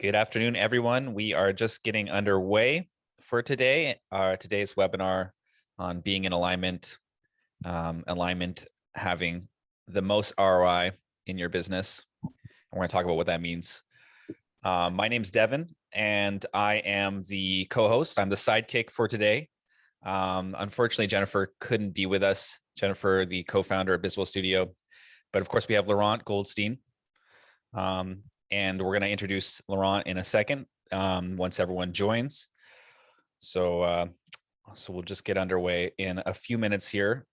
Good afternoon, everyone. We are just getting underway for today. Today's webinar on being in alignment, alignment having the most ROI in your business. And we're going to talk about what that means. My name's Devin, and I am the co-host. I'm the sidekick for today. Unfortunately, Jennifer couldn't be with us. Jennifer, the co-founder of Biswell Studio. But of course, we have Laurent Goldstein. And we're going to introduce Laurent in a second once everyone joins. So we'll just get underway in a few minutes here,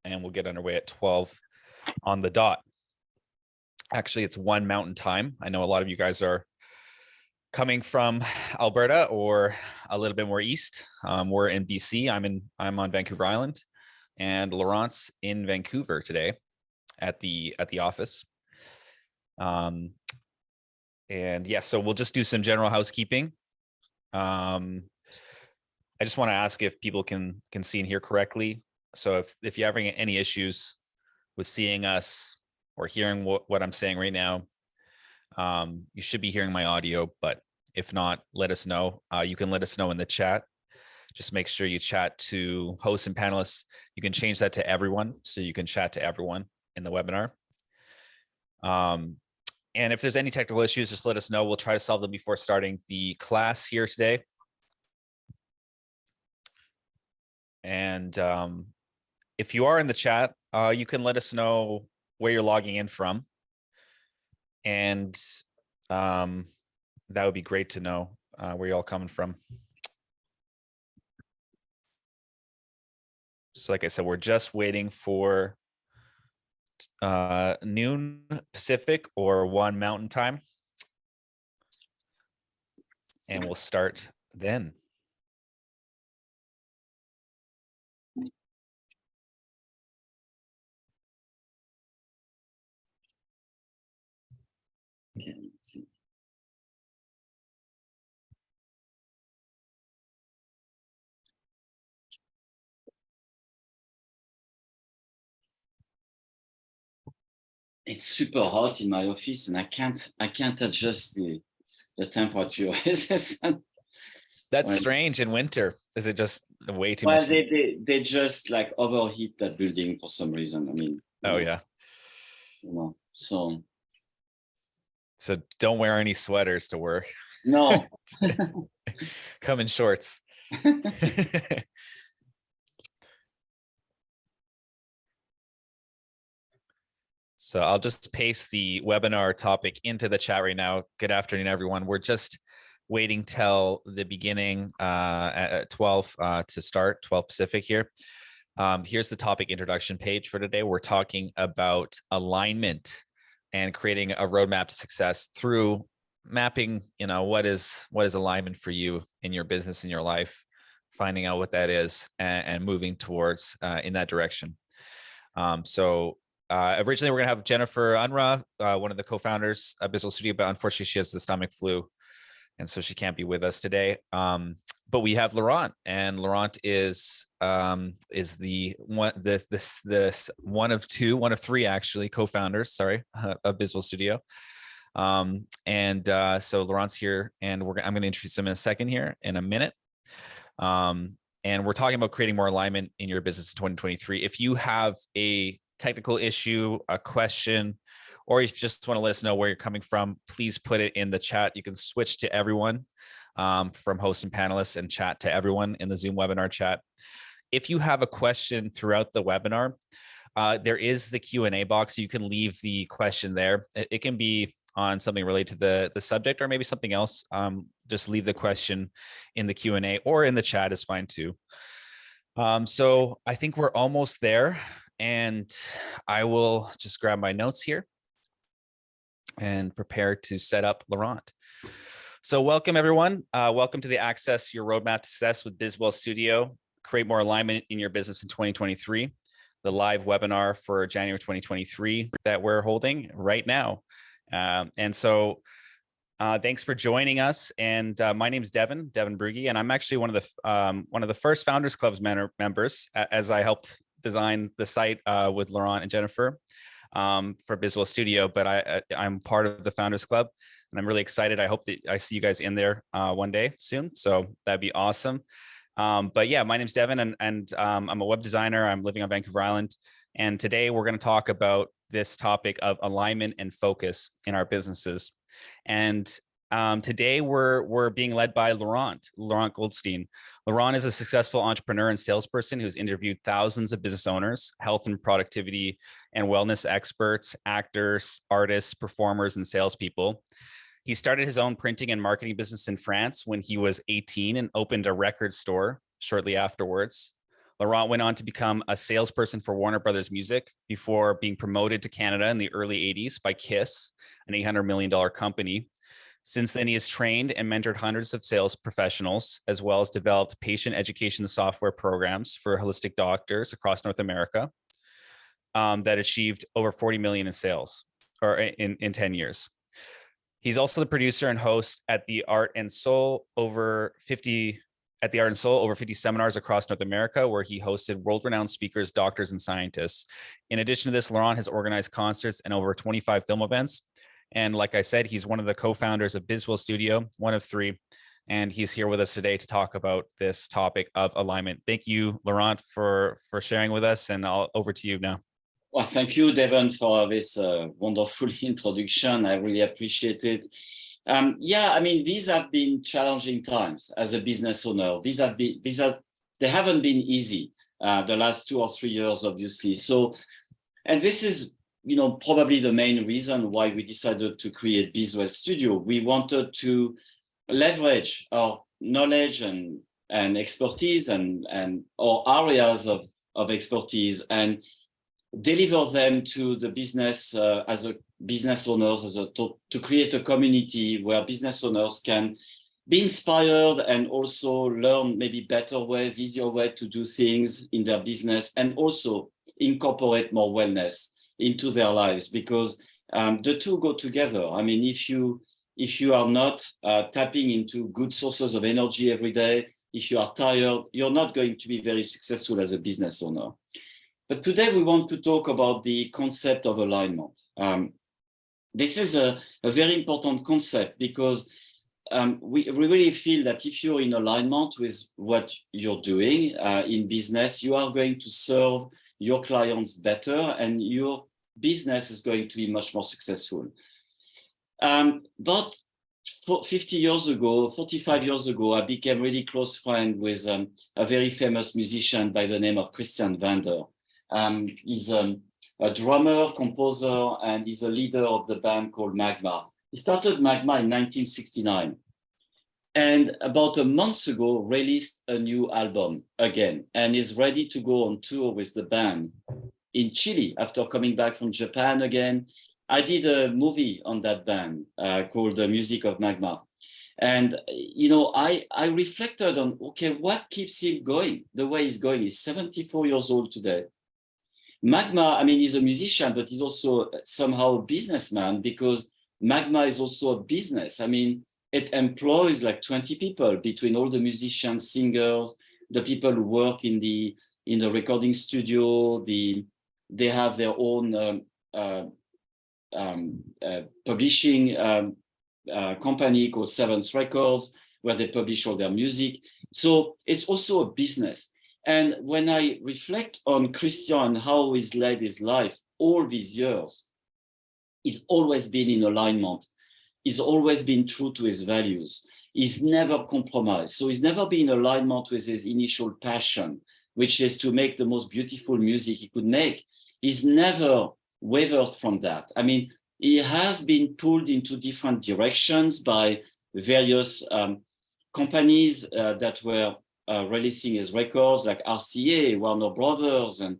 and we'll get underway at 12 on the dot. Actually, it's 1 Mountain Time. I know a lot of you guys are coming from Alberta or a little bit more east. We're in BC. I'm on Vancouver Island, and Laurent's in Vancouver today at the office. And yeah, so we'll just do some general housekeeping. I just want to ask if people can see and hear correctly. So if you're having any issues with seeing us or hearing what I'm saying right now, you should be hearing my audio, but if not, let us know. You can let us know in the chat. Just make sure you chat to hosts and panelists. You can change that to everyone, so you can chat to everyone in the webinar. And if there's any technical issues, just let us know. We'll try to solve them before starting the class here today. And if you are in the chat, you can let us know where you're logging in from. And that would be great to know where you're all coming from. So like I said, we're just waiting for noon Pacific or 1 Mountain Time, and we'll start then. Okay, let's see. It's super hot in my office, and I can't adjust the temperature. That's Well, strange in winter. Is it just way too well, much? they just like overheat that building for some reason. I mean, Oh yeah. So don't wear any sweaters to work. No. Come in shorts. So I'll just paste the webinar topic into the chat right now. Good afternoon, everyone. We're just waiting till the beginning at 12 to start, 12 Pacific here. Here's the topic introduction page for today. We're talking about alignment and creating a roadmap to success through mapping, what is alignment for you in your business, in your life, finding out what that is and moving towards in that direction. Originally, we're going to have Jennifer Unruh, one of the co-founders of Biswell Studio, but unfortunately, she has the stomach flu, and so she can't be with us today. But we have Laurent, and Laurent is the one of three actually co-founders, sorry, of Biswell Studio. So Laurent's here, and I'm going to introduce him in a second here in a minute. And we're talking about creating more alignment in your business in 2023. If you have a technical issue, a question, or if you just want to let us know where you're coming from, please put it in the chat. You can switch to everyone from hosts and panelists and chat to everyone in the Zoom webinar chat. If you have a question throughout the webinar, there is the Q&A box. You can leave the question there. It can be on something related to the subject or maybe something else. Just leave the question in the Q&A or in the chat is fine too. So I think we're almost there, and I will just grab my notes here and prepare to set up Laurent. So welcome everyone. Welcome to the Access Your Roadmap to Success with Biswell Studio. Create more alignment in your business in 2023. The live webinar for January 2023 that we're holding right now. Thanks for joining us. And my name is Devin Brugge, and I'm actually one of the first Founders Club's members, as I helped design the site with Laurent and Jennifer for Biswell Studio. But I'm part of the Founders Club. and I'm really excited. I hope that I see you guys in there one day soon. So that'd be awesome. But yeah, my name's Devin, and I'm a web designer. I'm living on Vancouver Island, and today we're going to talk about this topic of alignment and focus in our businesses. And today we're being led by Laurent Goldstein. Laurent is a successful entrepreneur and salesperson who's interviewed thousands of business owners, health and productivity and wellness experts, actors, artists, performers, and salespeople. He started his own printing and marketing business in France when he was 18 and opened a record store shortly afterwards. Laurent went on to become a salesperson for Warner Brothers Music before being promoted to Canada in the early 80s by KISS, an $800 million company. Since then, he has trained and mentored hundreds of sales professionals, as well as developed patient education software programs for holistic doctors across North America that achieved over 40 million in sales or in 10 years. He's also the producer and host at the Art and Soul over 50 seminars across North America, where he hosted world-renowned speakers, doctors, and scientists. In addition to this, Laurent has organized concerts and over 25 film events. And like I said, he's one of the co-founders of Bizwell Studio, one of three. And he's here with us today to talk about this topic of alignment. Thank you, Laurent, for sharing with us. And over to you now. Well, thank you, Devin, for this wonderful introduction. I really appreciate it. Yeah, I mean, these have been challenging times as a business owner. They haven't been easy the last 2 or 3 years, obviously. So, and this is, probably the main reason why we decided to create Bizwell Studio. We wanted to leverage our knowledge and expertise and our areas of expertise and deliver them to the business as a business owners, to create a community where business owners can be inspired and also learn maybe better ways, easier way to do things in their business, and also incorporate more wellness into their lives, because the two go together. I mean, if you are not tapping into good sources of energy every day, if you are tired, you're not going to be very successful as a business owner. But today we want to talk about the concept of alignment. This is a very important concept because we really feel that if you're in alignment with what you're doing in business, you are going to serve your clients better and your business is going to be much more successful. But 45 years ago, I became really close friend with a very famous musician by the name of Christian Vander. He's a drummer, composer, and he's a leader of the band called Magma. He started Magma in 1969. And about a month ago, released a new album again, and is ready to go on tour with the band in Chile after coming back from Japan again. I did a movie on that band called The Music of Magma. And, I reflected on, okay, what keeps him going the way he's going? He's 74 years old today. Magma, I mean, he's a musician, but he's also somehow a businessman, because Magma is also a business. I mean, it employs like 20 people between all the musicians, singers, the people who work in the recording studio. They have their own publishing company called Seventh Records, where they publish all their music. So it's also a business. And when I reflect on Christian and how he's led his life all these years, he's always been in alignment. He's always been true to his values. He's never compromised. So he's never been in alignment with his initial passion, which is to make the most beautiful music he could make. He's never wavered from that. I mean, he has been pulled into different directions by various companies that were releasing his records, like RCA, Warner Brothers, and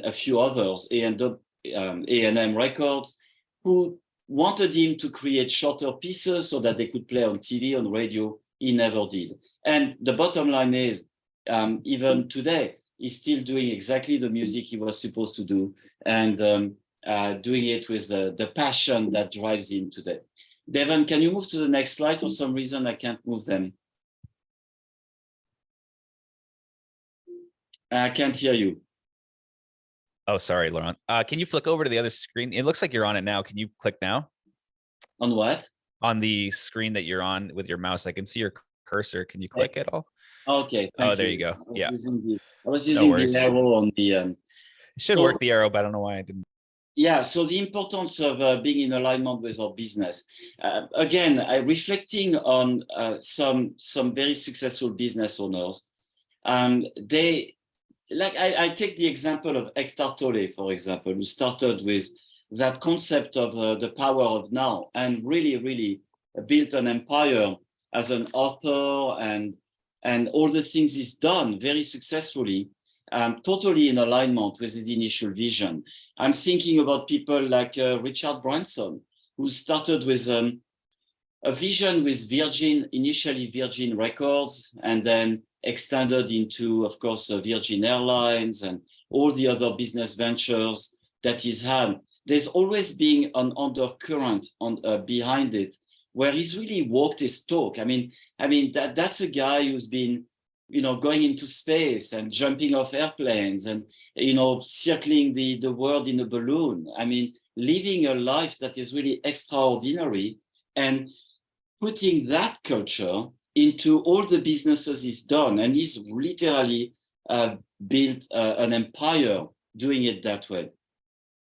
a few others, A&M Records, who wanted him to create shorter pieces so that they could play on TV, on radio. He never did. And the bottom line is, even today, he's still doing exactly the music he was supposed to do, and doing it with the passion that drives him today. Devin, can you move to the next slide? For some reason, I can't move them. I can't hear you. Oh, sorry, Laurent. Can you flick over to the other screen? It looks like you're on it now. Can you click now? On what? On the screen that you're on with your mouse, I can see your cursor. Can you click it all? Okay, Oh, thank there you you. go. Yeah, I was no using the worries. arrow on the It should so work, the arrow, but I don't know why I didn't. yeah, so the importance of being in alignment with our business. Again, reflecting on some very successful business owners. They like I take the example of Hector Tolle, for example, who started with that concept of the power of now, and really built an empire as an author, and all the things he's done very successfully, totally in alignment with his initial vision. I'm thinking about people like Richard Branson, who started with a vision with Virgin, initially Virgin Records, and then extended into, of course, Virgin Airlines and all the other business ventures that he's had. There's always been an undercurrent behind it, where he's really walked his talk. I mean that's a guy who's been, going into space and jumping off airplanes and, circling the world in a balloon. I mean, living a life that is really extraordinary and putting that culture into all the businesses he's done. And he's literally built an empire doing it that way.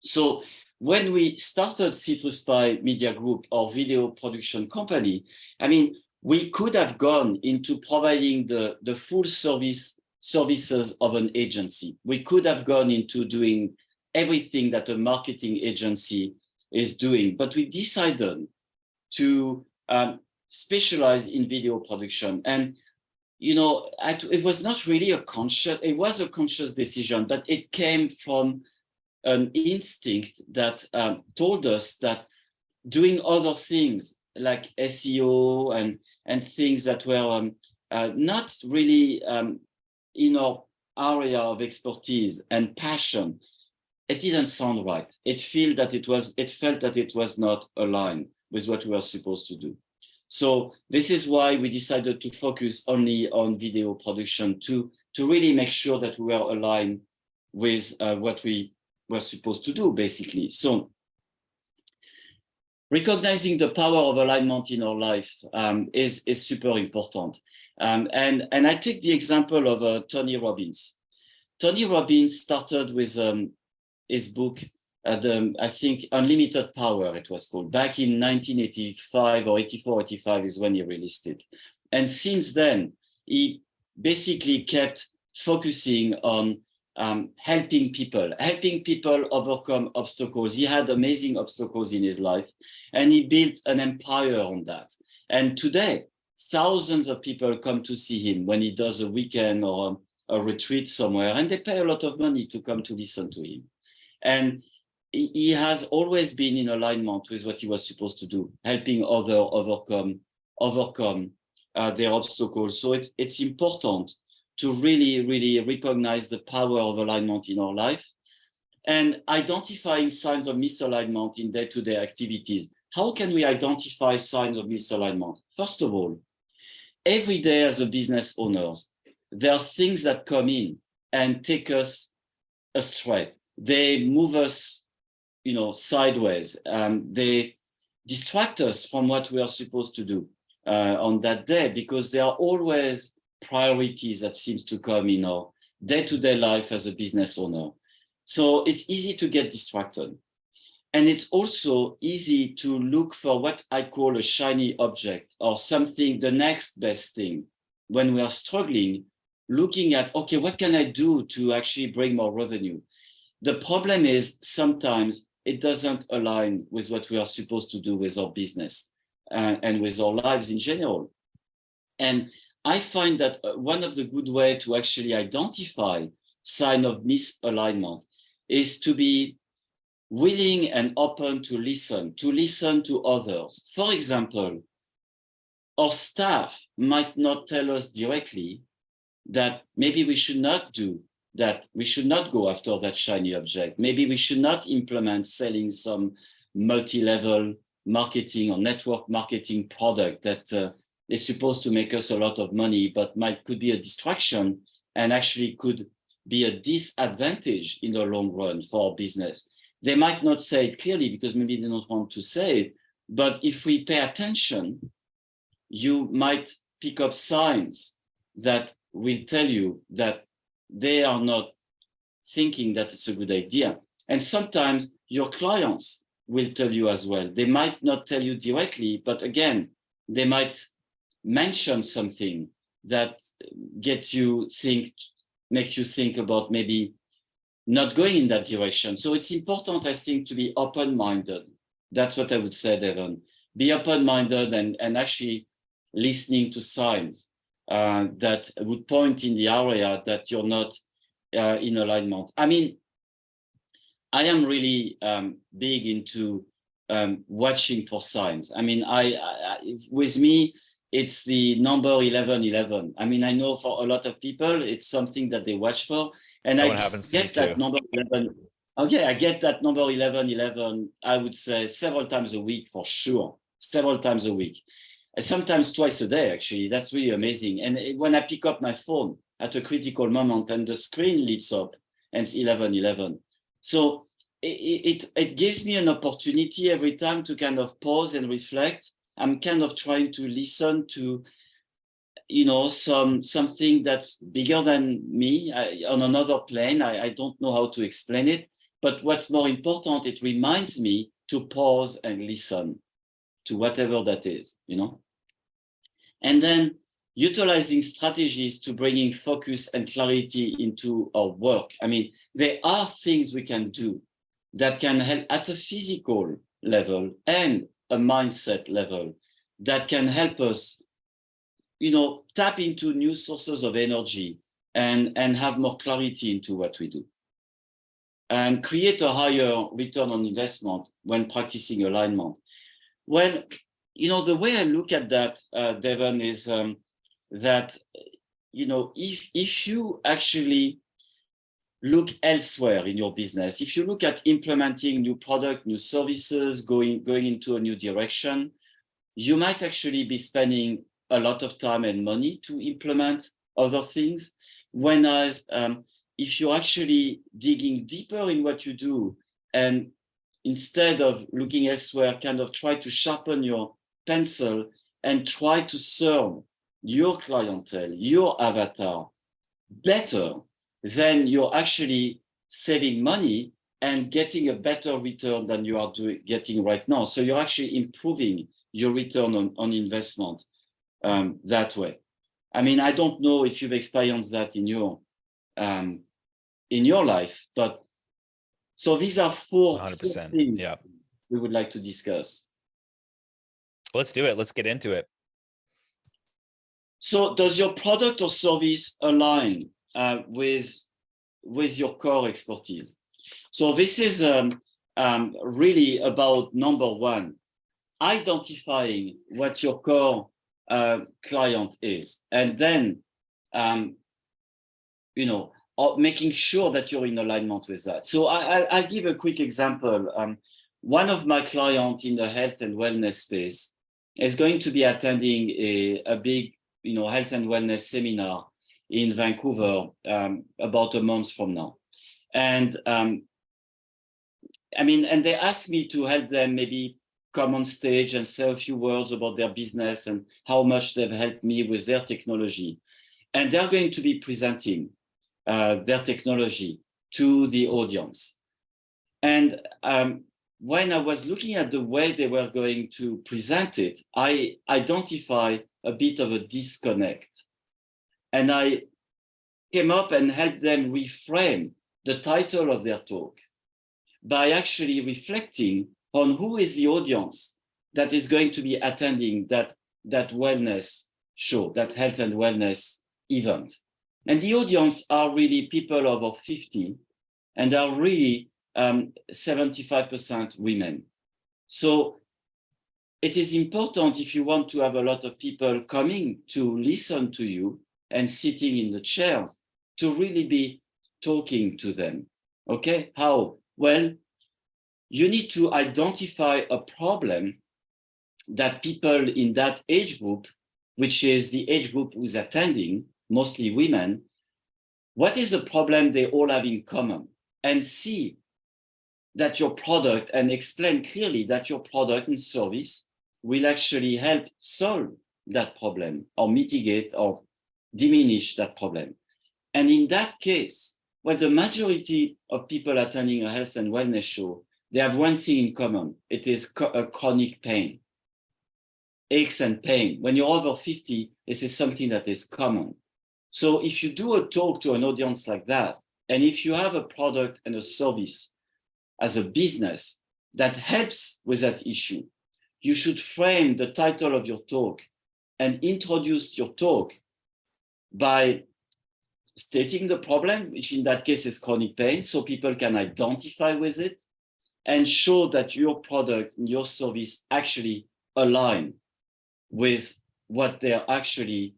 So when we started Citrus Pie Media Group, our video production company, I mean, we could have gone into providing the full services of an agency. We could have gone into doing everything that a marketing agency is doing, but we decided to specialize in video production. And, it was not really it was a conscious decision, but it came from an instinct that told us that doing other things like SEO and things that were not really in our area of expertise and passion, it didn't sound right. It felt that it was not aligned with what we were supposed to do. So this is why we decided to focus only on video production to really make sure that we were aligned with what we were supposed to do, basically. So recognizing the power of alignment in our life is super important. And I take the example of Tony Robbins. Tony Robbins started with his book, I think Unlimited Power, it was called, back in 1985 or 84, 85 is when he released it. And since then, he basically kept focusing on helping people overcome obstacles. He had amazing obstacles in his life, and he built an empire on that. And today, thousands of people come to see him when he does a weekend or a retreat somewhere, and they pay a lot of money to come to listen to him. And he has always been in alignment with what he was supposed to do, helping others overcome their obstacles. So it's important to really recognize the power of alignment in our life and identifying signs of misalignment in day-to-day activities. How can we identify signs of misalignment? First of all, every day as a business owners, there are things that come in and take us astray. They move us, sideways. They distract us from what we are supposed to do on that day, because there are always priorities that seems to come in our day-to-day life as a business owner. So it's easy to get distracted. And it's also easy to look for what I call a shiny object or something, the next best thing. When we are struggling, looking at, okay, what can I do to actually bring more revenue? The problem is sometimes it doesn't align with what we are supposed to do with our business and with our lives in general. And I find that one of the good ways to actually identify sign of misalignment is to be willing and open to listen to others. For example, our staff might not tell us directly that maybe we should not do that, we should not go after that shiny object. Maybe we should not implement selling some multi-level marketing or network marketing product that is supposed to make us a lot of money, but could be a distraction and actually could be a disadvantage in the long run for our business. They might not say it clearly because maybe they don't want to say it, But if we pay attention, you might pick up signs that will tell you that they are not thinking that it's a good idea. And sometimes your clients will tell you as well. They might not tell you directly, but again, they might mention something that make you think about maybe not going in that direction. So it's important, I think, to be open-minded. That's what I would say, Devon. Be open-minded and actually listening to signs that would point in the area that you're not in alignment. I mean, I am really big into watching for signs. I mean, with me, it's the number 1111. I mean, I know for a lot of people, it's something that they watch for. And I get that number 11. Okay, I get that number 1111, I would say several times a week for sure, several times a week. And sometimes twice a day, actually. That's really amazing. And when I pick up my phone at a critical moment and the screen lights up and it's 1111. So it gives me an opportunity every time to kind of pause and reflect. I'm kind of trying to listen to, you know, something that's bigger than me on another plane. I don't know how to explain it, but what's more important, it reminds me to pause and listen to whatever that is, you know. And then utilizing strategies to bringing focus and clarity into our work. I mean, there are things we can do that can help at a physical level and a mindset level that can help us, you know, tap into new sources of energy and have more clarity into what we do and create a higher return on investment when practicing alignment. Well, you know, the way I look at that, Devon, is that, you know, if you actually look elsewhere in your business, if you look at implementing new product, new services, going into a new direction, you might actually be spending a lot of time and money to implement other things. Whereas if you're actually digging deeper in what you do, and instead of looking elsewhere, kind of try to sharpen your pencil and try to serve your clientele, your avatar better, then you're actually saving money and getting a better return than you are getting right now. So you're actually improving your return on investment that way. I mean, I don't know if you've experienced that in your life, but so these are four things we would like to discuss. Let's do it. Let's get into it. So does your product or service align with your core expertise? So this is really about number one, identifying what your core client is, and then you know, making sure that you're in alignment with that. So I'll give a quick example. One of my clients in the health and wellness space is going to be attending a big, you know, health and wellness seminar in Vancouver about a month from now. And I mean, and they asked me to help them maybe come on stage and say a few words about their business and how much they've helped me with their technology. And they're going to be presenting their technology to the audience. And when I was looking at the way they were going to present it, I identified a bit of a disconnect. And I came up and helped them reframe the title of their talk by actually reflecting on who is the audience that is going to be attending that wellness show, that health and wellness event. And the audience are really people over 50 and are really 75% women. So it is important, if you want to have a lot of people coming to listen to you and sitting in the chairs, to really be talking to them. Okay, how? Well, you need to identify a problem that people in that age group, which is the age group who's attending, mostly women, what is the problem they all have in common? And see that your product, and explain clearly that your product and service will actually help solve that problem or mitigate or diminish that problem. And in that case, well, the majority of people attending a health and wellness show, they have one thing in common. It is a chronic pain, aches and pain. When you're over 50, this is something that is common. So if you do a talk to an audience like that, and if you have a product and a service as a business that helps with that issue, you should frame the title of your talk and introduce your talk by stating the problem, which in that case is chronic pain, so people can identify with it and show that your product and your service actually align with what they're actually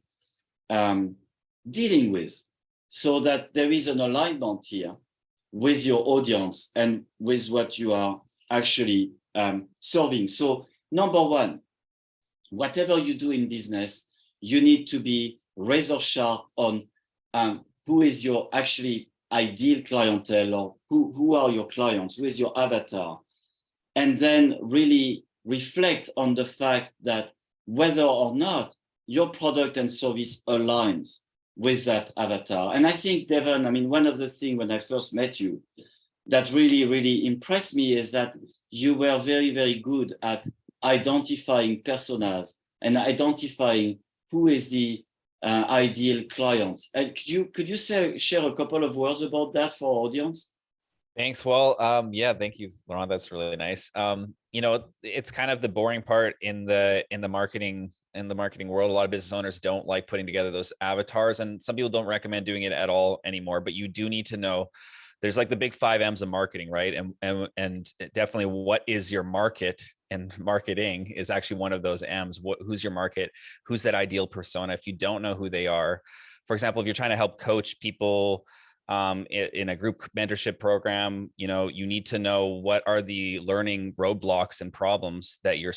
dealing with, so that there is an alignment here with your audience and with what you are actually serving. So number one, whatever you do in business, you need to be razor sharp on who is your actually ideal clientele, or who are your clients, who is your avatar, and then really reflect on the fact that whether or not your product and service aligns with that avatar. And I think, Devon, I mean, one of the things when I first met you that really, really impressed me is that you were very, very good at identifying personas and identifying who is the ideal client. And could you share a couple of words about that for our audience? Thanks. Well, yeah, thank you, Laurent. That's really nice. You know, it's kind of the boring part in the marketing world. A lot of business owners don't like putting together those avatars, and some people don't recommend doing it at all anymore. But you do need to know there's like the big 5 M's of marketing, right? And definitely what is your market, and marketing is actually one of those M's. Who's your market? Who's that ideal persona? If you don't know who they are, for example, if you're trying to help coach people in a group mentorship program, you know, you need to know what are the learning roadblocks and problems that your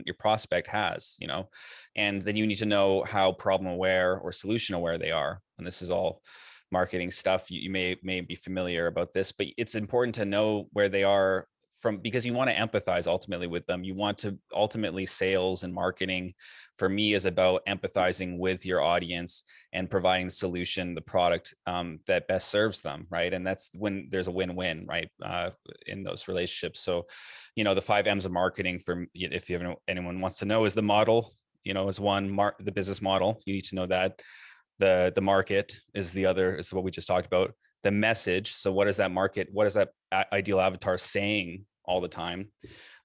your prospect has, you know, and then you need to know how problem aware or solution aware they are. And this is all marketing stuff. You may be familiar about this, but it's important to know where they are from, because you want to empathize ultimately with them. You want to ultimately, sales and marketing for me is about empathizing with your audience and providing the solution, the product that best serves them, right? And that's when there's a win-win, right, in those relationships. So, you know, the 5 M's of marketing, for if you have anyone wants to know, is the model, you know, is one, the business model. You need to know that. The market is the other, is what we just talked about. The message. So what is that market? What is that ideal avatar saying all the time?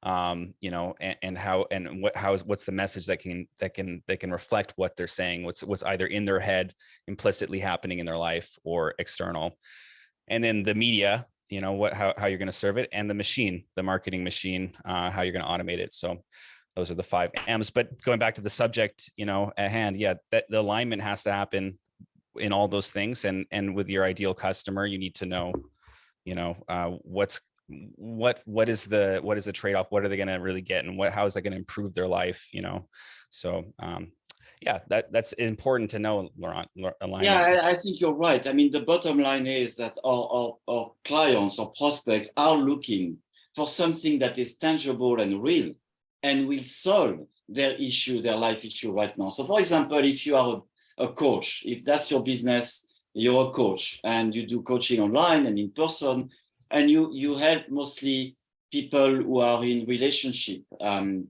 You know, and what's the message that can reflect what they're saying, what's either in their head, implicitly happening in their life, or external. And then the media, you know, how you're going to serve it, and the machine, the marketing machine, how you're going to automate it. So those are the 5 M's. But going back to the subject, you know, at hand, yeah, that the alignment has to happen in all those things. And with your ideal customer, you need to know, you know, what is the trade-off? What are they going to really get? And how is that going to improve their life? You know? So, yeah, that's important to know, Laurent. Yeah, I think you're right. I mean, the bottom line is that our clients or prospects are looking for something that is tangible and real, and will solve their issue, their life issue right now. So for example, if you are a coach, if that's your business, you're a coach and you do coaching online and in person, and you help mostly people who are in relationship,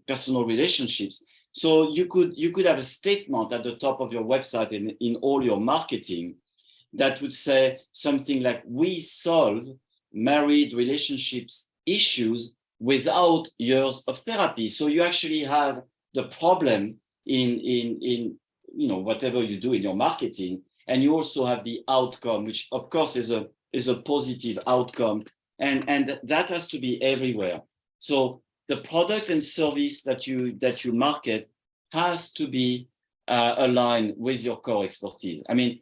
personal relationships. So you could have a statement at the top of your website in all your marketing that would say something like, we solve married relationships issues without years of therapy. So you actually have the problem in you know, whatever you do in your marketing, and you also have the outcome, which of course is a positive outcome, and that has to be everywhere. So the product and service that you market has to be aligned with your core expertise. I mean,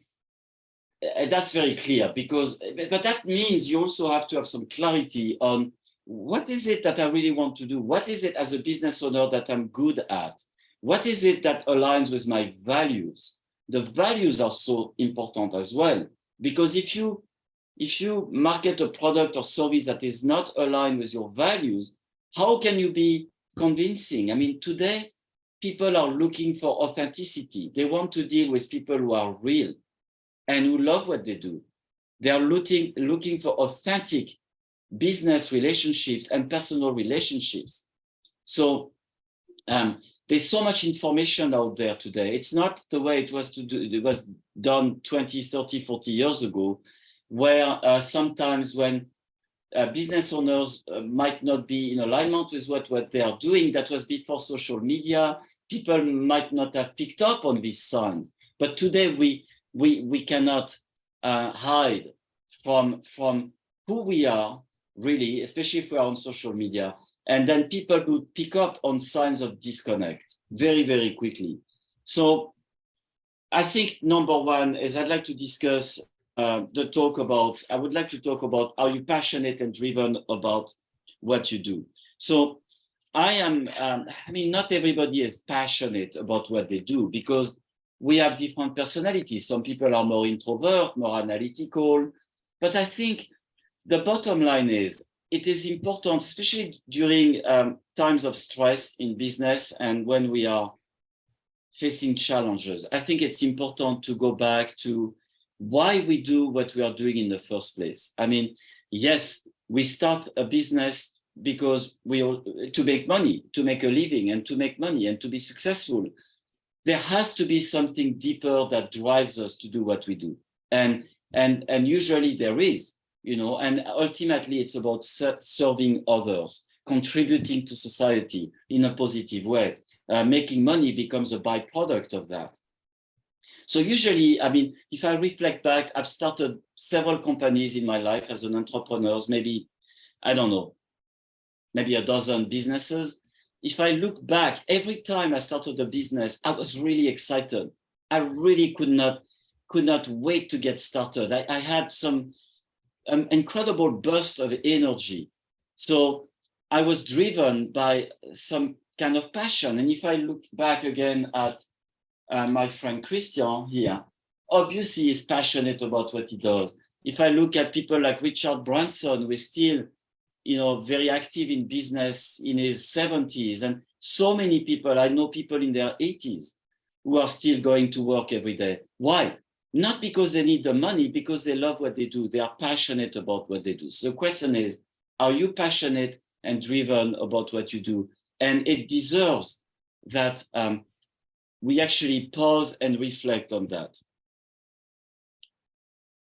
that's very clear, but that means you also have to have some clarity on what is it that I really want to do? What is it as a business owner that I'm good at? What is it that aligns with my values? The values are so important as well, because if you market a product or service that is not aligned with your values, how can you be convincing. I mean, today, people are looking for authenticity. They want to deal with people who are real and who love what they do. They are looking for authentic business relationships and personal relationships. So there's so much information out there today. It's not the way it was it was done 20, 30, 40 years ago, where sometimes when business owners might not be in alignment with what they are doing, that was before social media, people might not have picked up on these signs. But today we cannot hide from who we are, really, especially if we are on social media. And then people would pick up on signs of disconnect very, very quickly. So I think number one is I'd like to discuss I would like to talk about, are you passionate and driven about what you do? So I am, I mean, not everybody is passionate about what they do because we have different personalities. Some people are more introvert, more analytical, but I think the bottom line is, it is important, especially during times of stress in business and when we are facing challenges. I think it's important to go back to why we do what we are doing in the first place. I mean, yes, we start a business because to make money, to make a living and to make money and to be successful. There has to be something deeper that drives us to do what we do. And usually there is. You know, and ultimately it's about serving others, contributing to society in a positive way. Making money becomes a byproduct of that. So usually, I mean, if I reflect back, I've started several companies in my life as an entrepreneur, maybe, I don't know, maybe a dozen businesses. If I look back, every time I started a business, I was really excited. I really could not wait to get started. I had some incredible burst of energy. So I was driven by some kind of passion. And if I look back again at my friend Christian here, obviously he's passionate about what he does. If I look at people like Richard Branson, who is still, you know, very active in business in his 70s, and so many people, I know people in their 80s who are still going to work every day. Why? Not because they need the money, because they love what they do. They are passionate about what they do. So the question is, are you passionate and driven about what you do? And it deserves that we actually pause and reflect on that.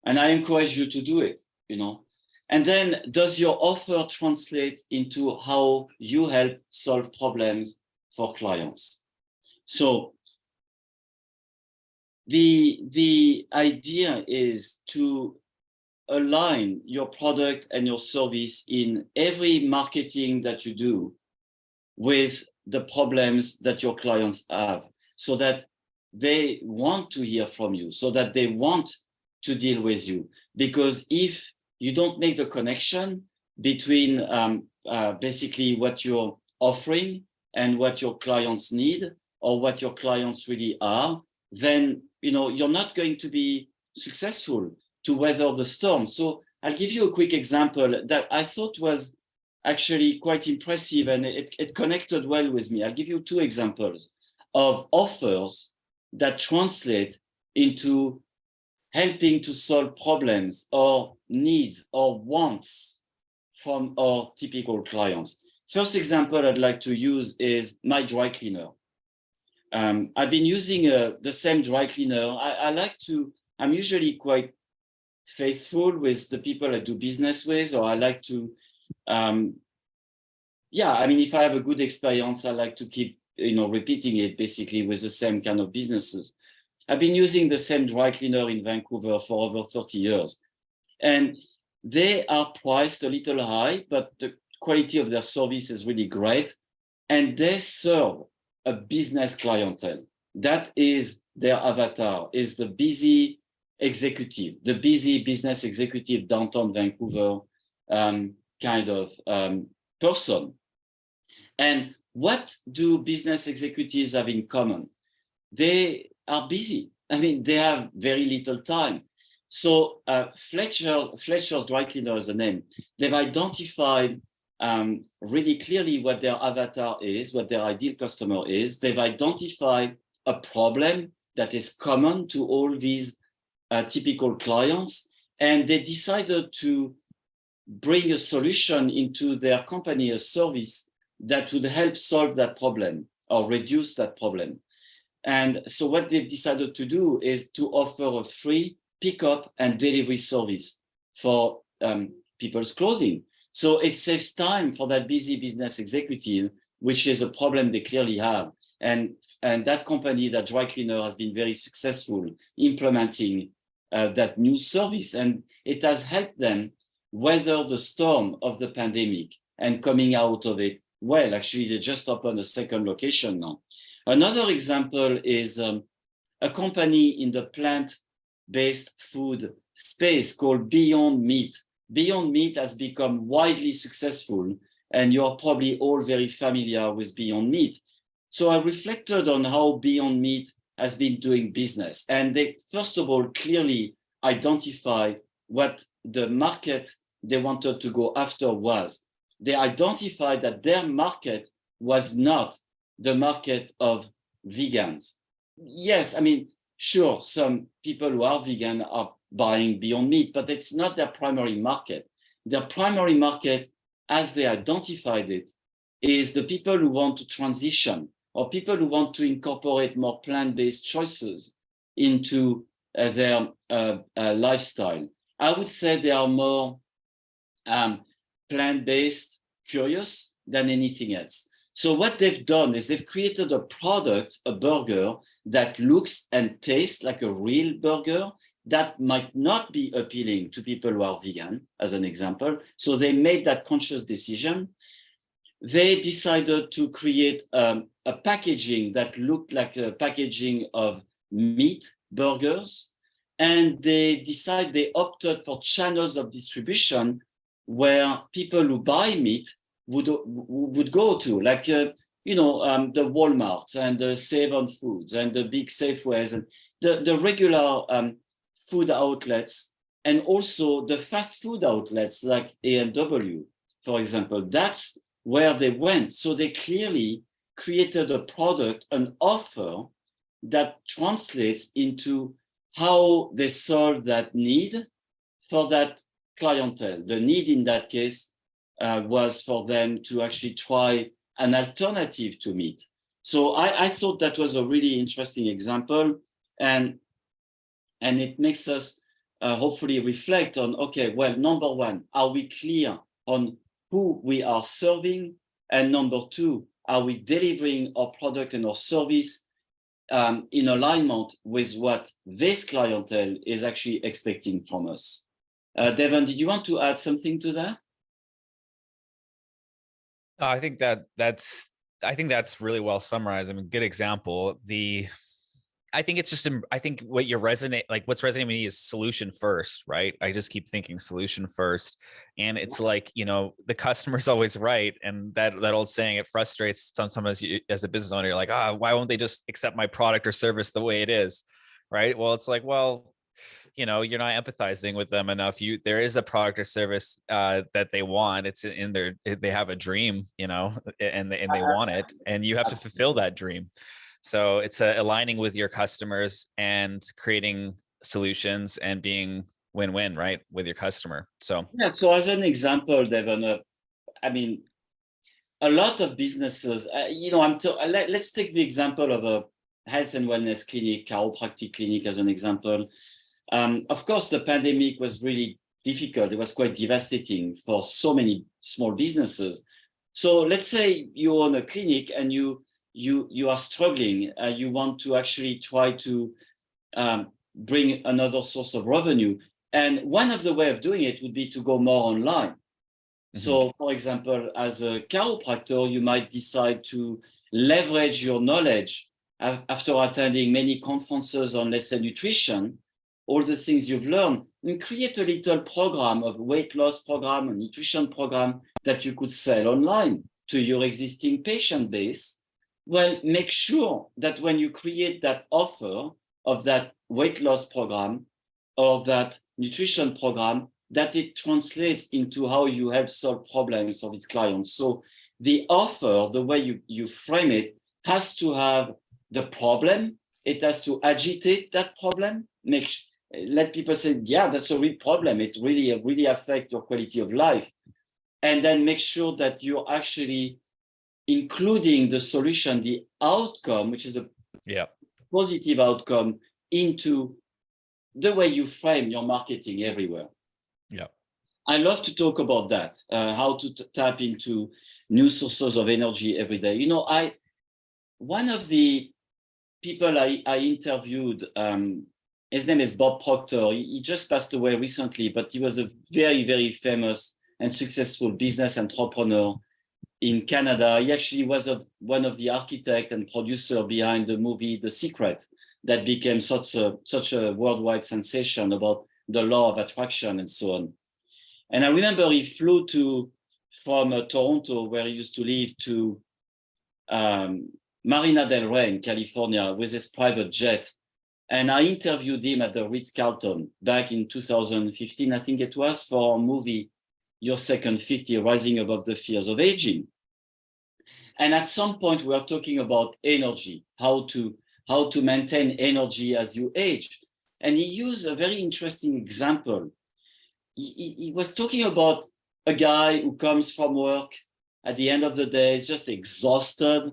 And I encourage you to do it, you know. And then, does your offer translate into how you help solve problems for clients? So the idea is to align your product and your service in every marketing that you do with the problems that your clients have, so that they want to hear from you, so that they want to deal with you. Because if you don't make the connection between basically what you're offering and what your clients need, or what your clients really are, then you're not going to be successful to weather the storm. So I'll give you a quick example that I thought was actually quite impressive, and it connected well with me. I'll give you two examples of offers that translate into helping to solve problems or needs or wants from our typical clients. First example I'd like to use is my dry cleaner. I've been using the same dry cleaner. I'm usually quite faithful with the people I do business with, or I like to, if I have a good experience, I like to keep, repeating it basically with the same kind of businesses. I've been using the same dry cleaner in Vancouver for over 30 years. And they are priced a little high, but the quality of their service is really great. And they serve a business clientele. That is their avatar, is the busy executive, the busy business executive downtown Vancouver kind of person. And what do business executives have in common? They are busy. I mean, they have very little time. So Fletcher's Dry Cleaner is the name. They've identified really clearly what their avatar is, what their ideal customer is. They've identified a problem that is common to all these typical clients, and they decided to bring a solution into their company, a service that would help solve that problem or reduce that problem. And so what they've decided to do is to offer a free pickup and delivery service for people's clothing. So it saves time for that busy business executive, which is a problem they clearly have. And that company, that dry cleaner, has been very successful implementing that new service. And it has helped them weather the storm of the pandemic and coming out of it well. Actually, they just opened a second location now. Another example is a company in the plant-based food space called Beyond Meat. Beyond Meat has become widely successful, and you're probably all very familiar with Beyond Meat. So I reflected on how Beyond Meat has been doing business. And they, first of all, clearly identify what the market they wanted to go after was. They identified that their market was not the market of vegans. Yes, I mean, sure, some people who are vegan are buying Beyond Meat, but it's not their primary market. Their primary market, as they identified it, is the people who want to transition, or people who want to incorporate more plant-based choices into their lifestyle. I would say they are more plant-based curious than anything else. So what they've done is they've created a product, a burger, that looks and tastes like a real burger that might not be appealing to people who are vegan, as an example. So they made that conscious decision. They decided to create a packaging that looked like a packaging of meat burgers. And they opted for channels of distribution where people who buy meat would go to, like the Walmarts and the Save On Foods and the big Safeways and the regular food outlets, and also the fast food outlets like A&W, for example. That's where they went. So they clearly created a product, an offer that translates into how they solve that need for that clientele. The need in that case was for them to actually try an alternative to meat. So I thought that was a really interesting example, and it makes us hopefully reflect on, okay, well, number one, are we clear on who we are serving? And number two, are we delivering our product and our service in alignment with what this clientele is actually expecting from us? Devon, did you want to add something to that? I think that's really well summarized. I mean, good example. I think it's just, I think what's resonating with me is solution first, right? I just keep thinking solution first. And it's like, the customer's always right. And that old saying, it frustrates sometimes you, as a business owner, you're like, why won't they just accept my product or service the way it is? Right. Well, it's like, well, you're not empathizing with them enough. There is a product or service that they want. It's in their, they have a dream, and they want it, and you have to fulfill that dream. So it's aligning with your customers and creating solutions and being win-win, right, with your customer. So yeah. So as an example, Devon, I mean, a lot of businesses, let's take the example of a health and wellness clinic, chiropractic clinic as an example. Of course, the pandemic was really difficult. It was quite devastating for so many small businesses. So let's say you own a clinic and you are struggling. You want to actually try to bring another source of revenue. And one of the way of doing it would be to go more online. Mm-hmm. So, for example, as a chiropractor, you might decide to leverage your knowledge after attending many conferences on, let's say, nutrition, all the things you've learned, and create a little program of weight loss program, a nutrition program that you could sell online to your existing patient base. Well, make sure that when you create that offer of that weight loss program or that nutrition program, that it translates into how you help solve problems of its clients. So the offer, the way you frame it, has to have the problem. It has to agitate that problem, let people say, yeah, that's a real problem. It really affects your quality of life. And then make sure that you're actually including the solution, the outcome, which is a positive outcome, into the way you frame your marketing everywhere. Yeah. I love to talk about that, how to tap into new sources of energy every day. You know, one of the people I interviewed, his name is Bob Proctor. He just passed away recently, but he was a very, very famous and successful business entrepreneur in Canada. He actually was one of the architects and producer behind the movie The Secret that became such a worldwide sensation about the law of attraction and so on. And I remember he flew from Toronto, where he used to live, to Marina del Rey in California with his private jet. And I interviewed him at the Ritz-Carlton back in 2015, I think it was, for a movie, Your Second 50, Rising Above the Fears of Aging. And at some point, we are talking about energy, how to maintain energy as you age. And he used a very interesting example. He was talking about a guy who comes from work at the end of the day, is just exhausted,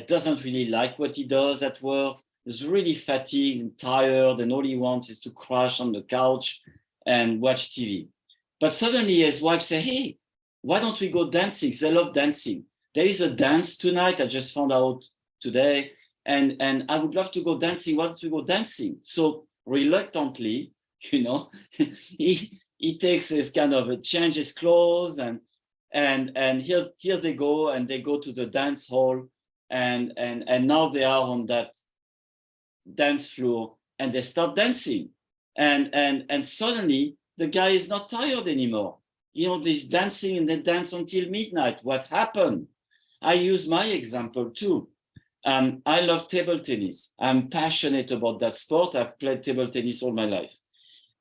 doesn't really like what he does at work, is really fatigued and tired, and all he wants is to crash on the couch and watch TV. But suddenly his wife said, hey, why don't we go dancing? They love dancing. There is a dance tonight, I just found out today, and I would love to go dancing. Why don't we go dancing? So reluctantly, you know, he takes his kind of changes clothes, and here they go, and they go to the dance hall, and now they are on that dance floor, and they start dancing, and suddenly the guy is not tired anymore. You know, this dancing, and they dance until midnight. What happened? I use my example too. I love table tennis. I'm passionate about that sport. I've played table tennis all my life.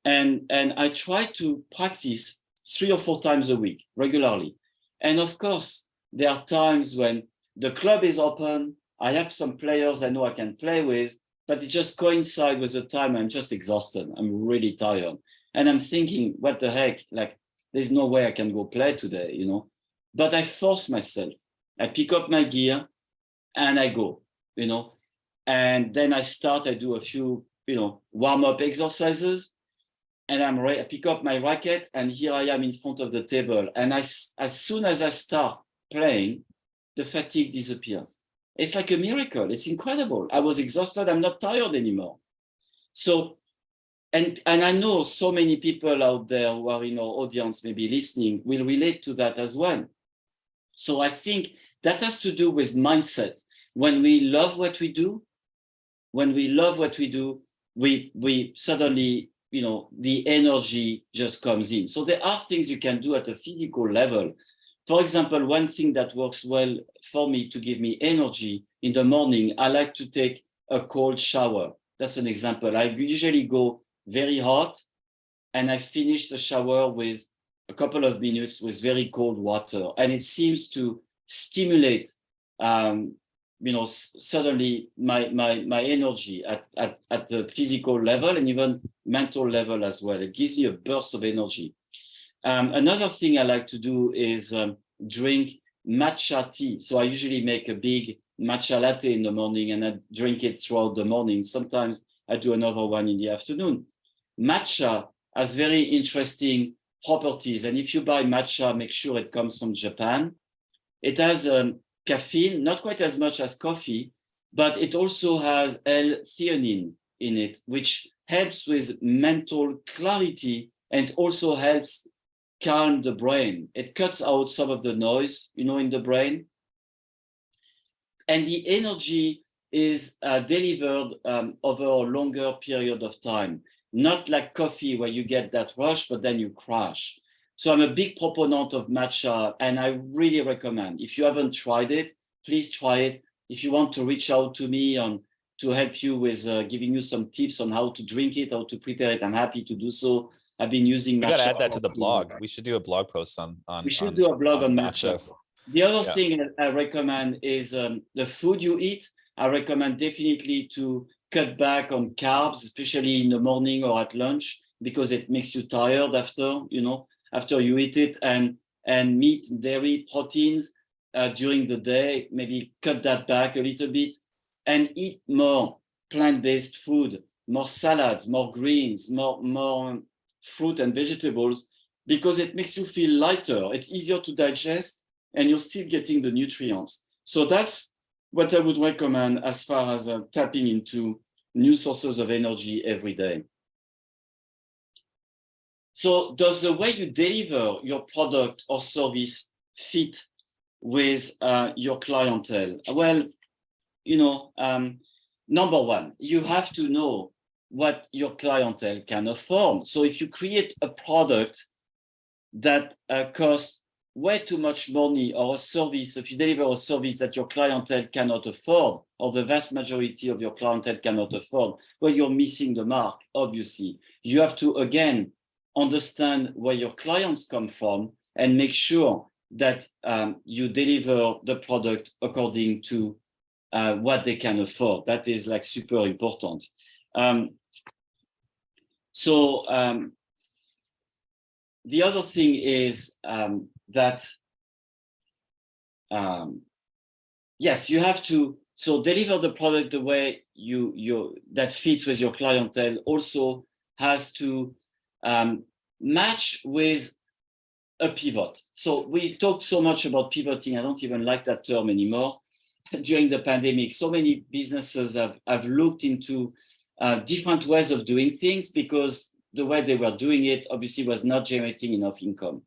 And I try to practice 3 or 4 times a week regularly. And of course, there are times when the club is open. I have some players I know I can play with, but it just coincides with the time I'm just exhausted. I'm really tired. And I'm thinking, what the heck? Like, there's no way I can go play today, you know? But I force myself. I pick up my gear and I go, you know? And then I do a few, you know, warm-up exercises. And I pick up my racket, and here I am in front of the table. And as soon as I start playing, the fatigue disappears. It's like a miracle. It's incredible. I was exhausted. I'm not tired anymore. So, and I know so many people out there who are in our audience, maybe listening, will relate to that as well. So I think that has to do with mindset. When we love what we do, we suddenly, you know, the energy just comes in. So there are things you can do at a physical level. For example, one thing that works well for me to give me energy in the morning, I like to take a cold shower. That's an example. I usually go very hot, and I finish the shower with a couple of minutes with very cold water. And it seems to stimulate, you know, suddenly my energy at the physical level and even mental level as well. It gives me a burst of energy. Another thing I like to do is drink matcha tea. So I usually make a big matcha latte in the morning, and I drink it throughout the morning. Sometimes I do another one in the afternoon. Matcha has very interesting properties. And if you buy matcha, make sure it comes from Japan. It has caffeine, not quite as much as coffee, but it also has L-theanine in it, which helps with mental clarity and also helps calm the brain. It cuts out some of the noise, you know, in the brain. And the energy is delivered over a longer period of time, not like coffee where you get that rush, but then you crash. So I'm a big proponent of matcha, and I really recommend. If you haven't tried it, please try it. If you want to reach out to me to help you with giving you some tips on how to drink it, how to prepare it, I'm happy to do so. I've been using We got to matcha add that to the coffee. blog. We should do a blog post on We should do a blog on matcha. The other Yeah. thing I recommend is the food you eat. I recommend definitely to cut back on carbs, especially in the morning or at lunch, because it makes you tired after, after you eat it, and meat, dairy, proteins during the day, maybe cut that back a little bit and eat more plant-based food, more salads, more greens, more fruit and vegetables, because it makes you feel lighter. It's easier to digest and you're still getting the nutrients. So that's what I would recommend as far as tapping into new sources of energy every day. So does the way you deliver your product or service fit with your clientele? Well, number one, you have to know what your clientele can afford. So if you create a product that costs way too much money, or a service, if you deliver a service that your clientele cannot afford, or the vast majority of your clientele cannot afford, well, you're missing the mark, obviously. You have to, again, understand where your clients come from and make sure that you deliver the product according to what they can afford. That is like super important. The other thing is that yes, you have to deliver the product the way that fits with your clientele. Also has to match with a pivot. So we talked so much about pivoting. I don't even like that term anymore. During the pandemic, so many businesses have looked into different ways of doing things, because the way they were doing it obviously was not generating enough income.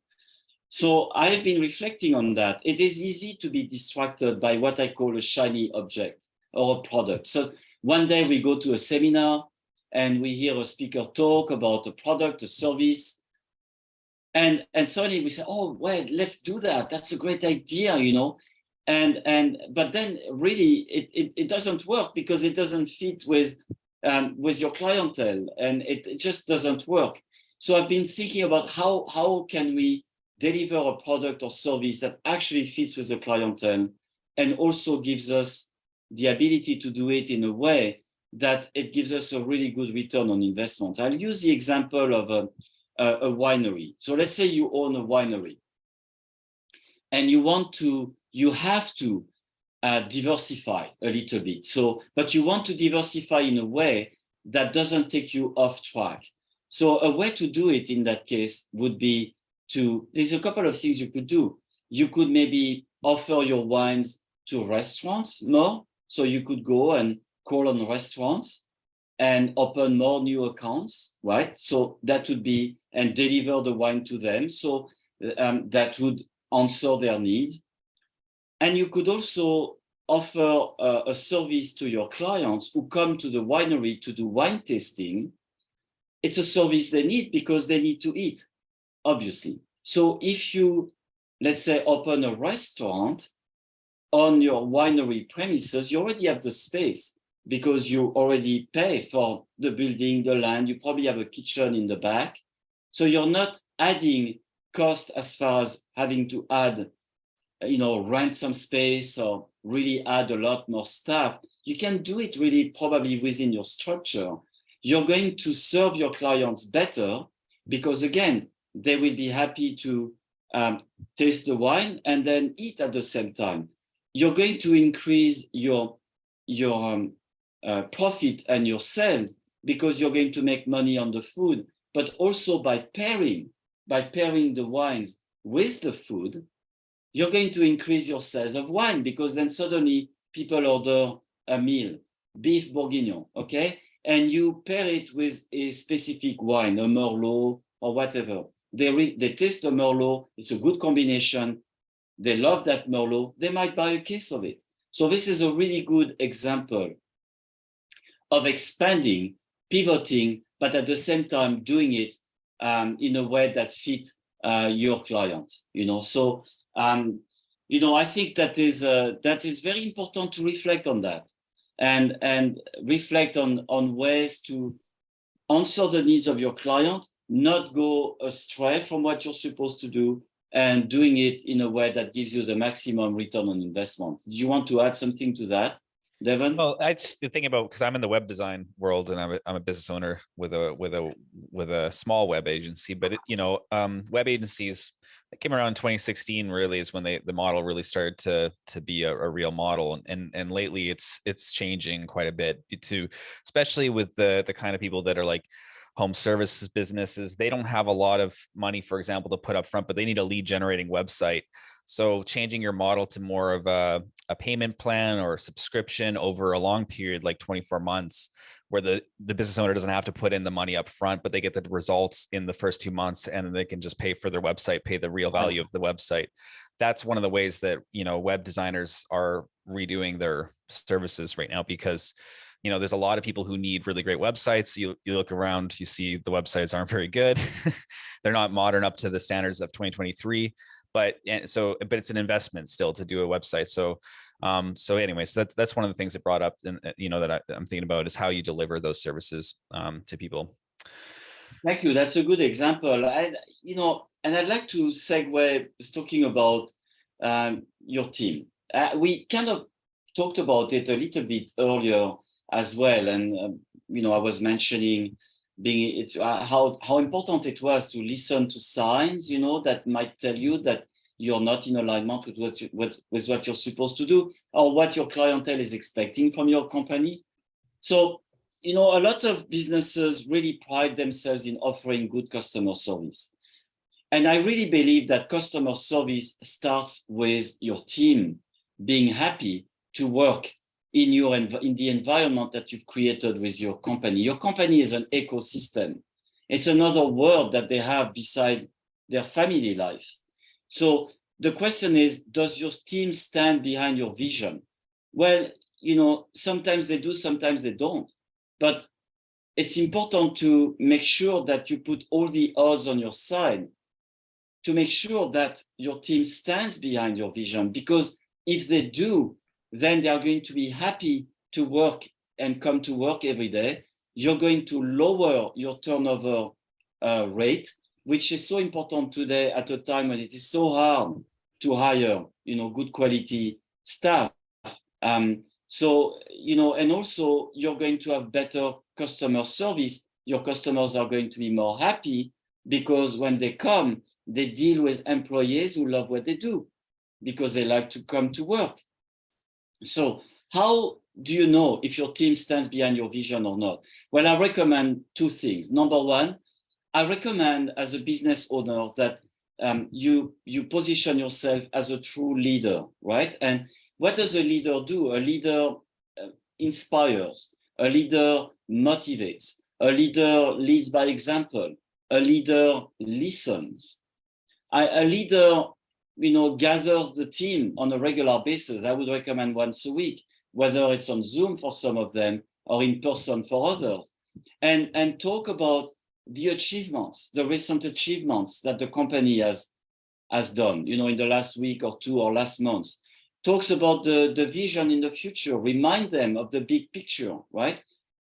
So I've been reflecting on that. It is easy to be distracted by what I call a shiny object or a product. So one day we go to a seminar and we hear a speaker talk about a product, a service, and suddenly we say, oh, well, let's do that. That's a great idea, but then really it doesn't work, because it doesn't fit with your clientele, and it just doesn't work. So I've been thinking about how can we deliver a product or service that actually fits with the clientele, and also gives us the ability to do it in a way that it gives us a really good return on investment. I'll use the example of a winery. So let's say you own a winery and you have to diversify a little bit. But you want to diversify in a way that doesn't take you off track. So a way to do it in that case would be there's a couple of things you could do. You could maybe offer your wines to restaurants more. So you could go and call on restaurants and open more new accounts, right? So that would be, and deliver the wine to them. So that would answer their needs. And you could also offer a service to your clients who come to the winery to do wine tasting. It's a service they need because they need to eat, obviously. So if you, let's say, open a restaurant on your winery premises, you already have the space because you already pay for the building, the land. You probably have a kitchen in the back. So you're not adding cost as far as having to add, rent some space or really add a lot more staff. You can do it really probably within your structure. You're going to serve your clients better because, again, they will be happy to taste the wine and then eat at the same time. You're going to increase your profit and your sales because you're going to make money on the food, but also by pairing the wines with the food, you're going to increase your sales of wine because then suddenly people order a meal, beef bourguignon, okay? And you pair it with a specific wine, a Merlot or whatever. They taste the Merlot, it's a good combination. They love that Merlot, they might buy a case of it. So this is a really good example of expanding, pivoting, but at the same time doing it in a way that fits your client. So I think that is very important to reflect on that, and reflect on ways to answer the needs of your client, not go astray from what you're supposed to do, and doing it in a way that gives you the maximum return on investment. Do you want to add something to that, Devon? Well, I just think about, because I'm in the web design world and I'm a business owner with a small web agency, but web agencies that came around in 2016 really is when the model really started to be a real model, and lately it's changing quite a bit, to especially with the kind of people that are like home services businesses. They don't have a lot of money, for example, to put up front, but they need a lead generating website. So changing your model to more of a payment plan or a subscription over a long period, like 24 months, where the business owner doesn't have to put in the money up front, but they get the results in the first 2 months, and then they can just pay for their website, pay the real value of the website. That's one of the ways that, web designers are redoing their services right now, because there's a lot of people who need really great websites. You look around, you see the websites aren't very good. They're not modern up to the standards of 2023, but it's an investment still to do a website. So anyways, that's one of the things that brought up, and that I'm thinking about, is how you deliver those services to people. Thank you. That's a good example. And I'd like to segue talking about your team. We kind of talked about it a little bit earlier as well, and I was mentioning how important it was to listen to signs, that might tell you that you're not in alignment with what you're supposed to do, or what your clientele is expecting from your company. So, a lot of businesses really pride themselves in offering good customer service. And I really believe that customer service starts with your team being happy to work in the environment that you've created with your company. Your company is an ecosystem. It's another world that they have beside their family life. So the question is, does your team stand behind your vision? Well, sometimes they do, sometimes they don't. But it's important to make sure that you put all the odds on your side to make sure that your team stands behind your vision, because if they do, then they are going to be happy to work and come to work every day. You're going to lower your turnover rate, which is so important today at a time when it is so hard to hire, good quality staff. And also you're going to have better customer service. Your customers are going to be more happy, because when they come, they deal with employees who love what they do, because they like to come to work. So how do you know if your team stands behind your vision or not? Well, I recommend two things. Number one, I recommend as a business owner that you position yourself as a true leader, right? And what does a leader do? A leader inspires, a leader motivates, a leader leads by example, a leader listens. A leader gathers the team on a regular basis. I would recommend once a week, whether it's on Zoom for some of them or in person for others, and talk about the achievements, the recent achievements that the company has done, in the last week or two or last month. Talks about the vision in the future, remind them of the big picture, right?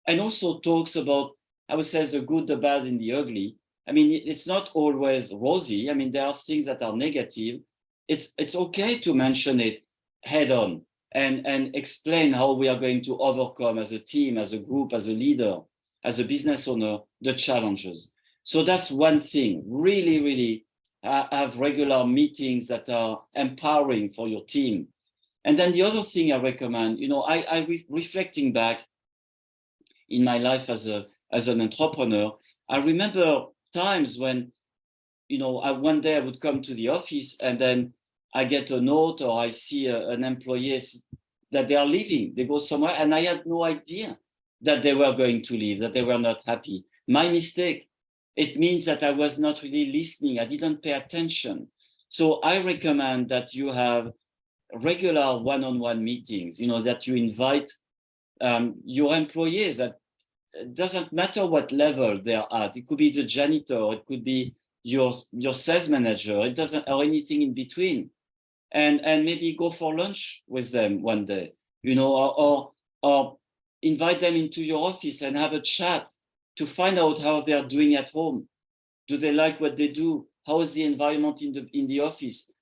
And also talks about, I would say, the good, the bad, and the ugly. I mean, it's not always rosy. I mean, there are things that are negative. It's okay to mention it head on and explain how we are going to overcome as a team, as a group, as a leader, as a business owner, the challenges. So that's one thing. Really, really have regular meetings that are empowering for your team. And then the other thing I recommend, reflecting back in my life as an entrepreneur, I remember times when, one day I would come to the office and then I get a note, or I see an employee that they are leaving. They go somewhere, and I had no idea that they were going to leave, that they were not happy. My mistake. It means that I was not really listening. I didn't pay attention. So I recommend that you have regular one-on-one meetings, that you invite your employees. That doesn't matter what level they're at. It could be the janitor, it could be your sales manager, it doesn't, or anything in between. And maybe go for lunch with them one day, or invite them into your office and have a chat to find out how they're doing at home. Do they like what they do? How is the environment in the office?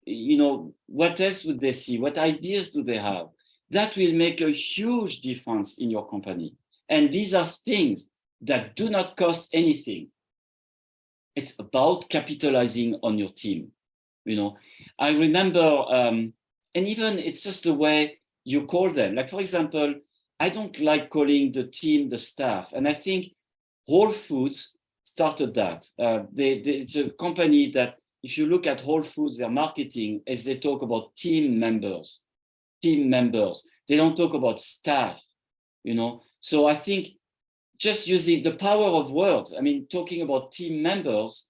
What else would they see? What ideas do they have? That will make a huge difference in your company. And these are things that do not cost anything. It's about capitalizing on your team. I remember, and even it's just the way you call them. Like, for example, I don't like calling the team the staff. And I think Whole Foods started that. It's a company that, if you look at Whole Foods, their marketing is they talk about team members. They don't talk about staff, So I think just using the power of words, talking about team members,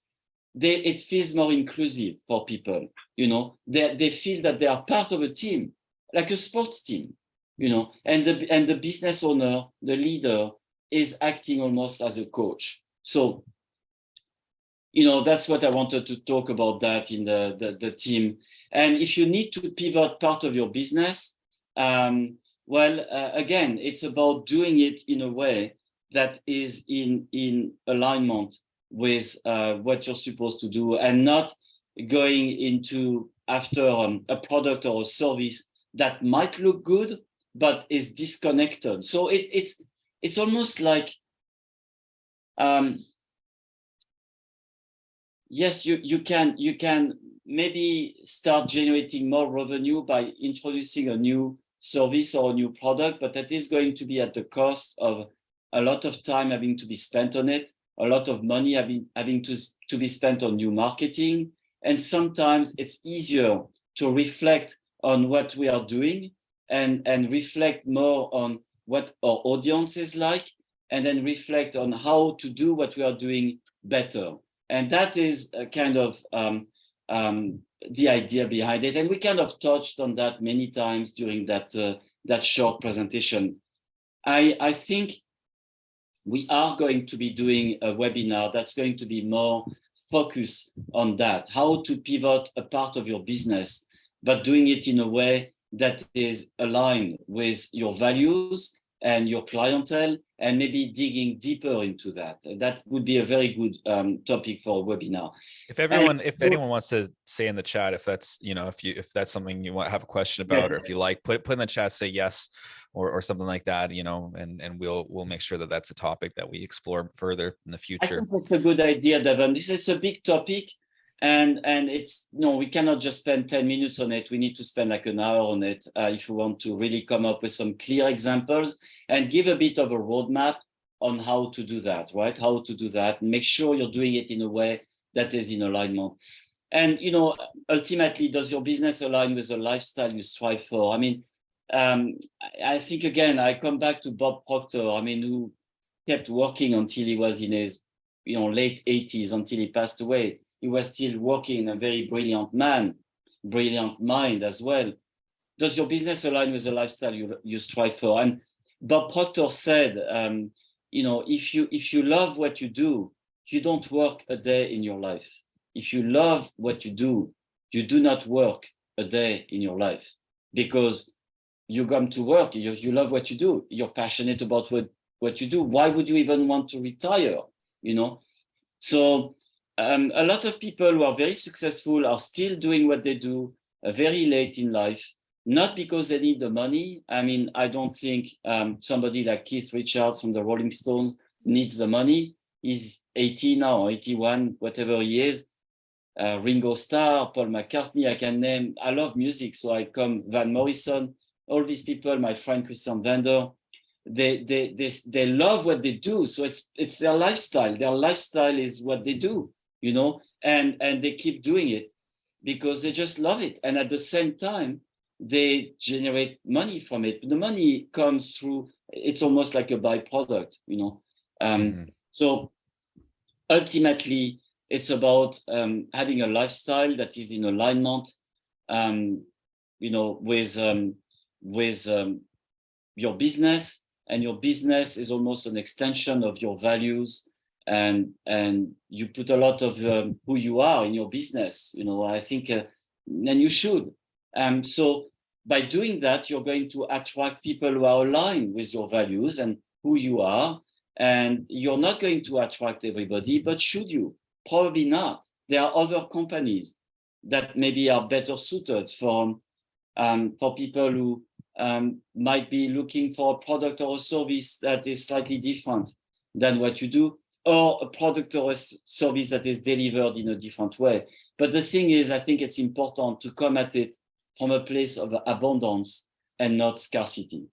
it feels more inclusive for people, They feel that they are part of a team, like a sports team, and the business owner, the leader, is acting almost as a coach. So, that's what I wanted to talk about, that in the team. And if you need to pivot part of your business, again, it's about doing it in a way that is in alignment with what you're supposed to do, and not going into after a product or a service that might look good but is disconnected. So it's almost like, yes, you can maybe start generating more revenue by introducing a new service or a new product, but that is going to be at the cost of a lot of time having to be spent on it, a lot of money having to be spent on new marketing. And sometimes it's easier to reflect on what we are doing and reflect more on what our audience is like, and then reflect on how to do what we are doing better. And that is a kind of the idea behind it. And we kind of touched on that many times during that short presentation. I think we are going to be doing a webinar that's going to be more focused on that, how to pivot a part of your business, but doing it in a way that is aligned with your values and your clientele, and maybe digging deeper into that. That would be a very good topic for a webinar. If anyone wants to say in the chat, if that's, if that's something you want to have a question about, or if you like, put in the chat, say yes, or something like that, and we'll make sure that that's a topic that we explore further in the future. I think that's a good idea, Devon. This is a big topic, and it's, we cannot just spend 10 minutes on it. We need to spend like an hour on it if we want to really come up with some clear examples and give a bit of a roadmap on how to do that, right? How to do that, make sure you're doing it in a way that is in alignment. And, ultimately, does your business align with the lifestyle you strive for? I think, again, I come back to Bob Proctor, who kept working until he was in his, late 80s, until he passed away. He was still working, a very brilliant man, brilliant mind as well. Does your business align with the lifestyle you strive for? And Bob Proctor said, if you love what you do, you don't work a day in your life. If you love what you do not work a day in your life, because you come to work, you love what you do, you're passionate about what you do. Why would you even want to retire? So a lot of people who are very successful are still doing what they do very late in life, not because they need the money. I don't think somebody like Keith Richards from the Rolling Stones needs the money. He's 80 now, 81, whatever he is. Ringo Starr, Paul McCartney, I can name. I love music, so Van Morrison, all these people, my friend Christian Vander, they love what they do. So it's their lifestyle. Their lifestyle is what they do, and they keep doing it because they just love it. And at the same time, they generate money from it. The money comes through, it's almost like a byproduct, So ultimately, it's about having a lifestyle that is in alignment, with your business, and your business is almost an extension of your values, and you put a lot of who you are in your business. I think, and you should. So by doing that, you're going to attract people who are aligned with your values and who you are. And you're not going to attract everybody, but should you? Probably not. There are other companies that maybe are better suited for people who might be looking for a product or a service that is slightly different than what you do, or a product or a service that is delivered in a different way. But the thing is, I think it's important to come at it from a place of abundance and not scarcity.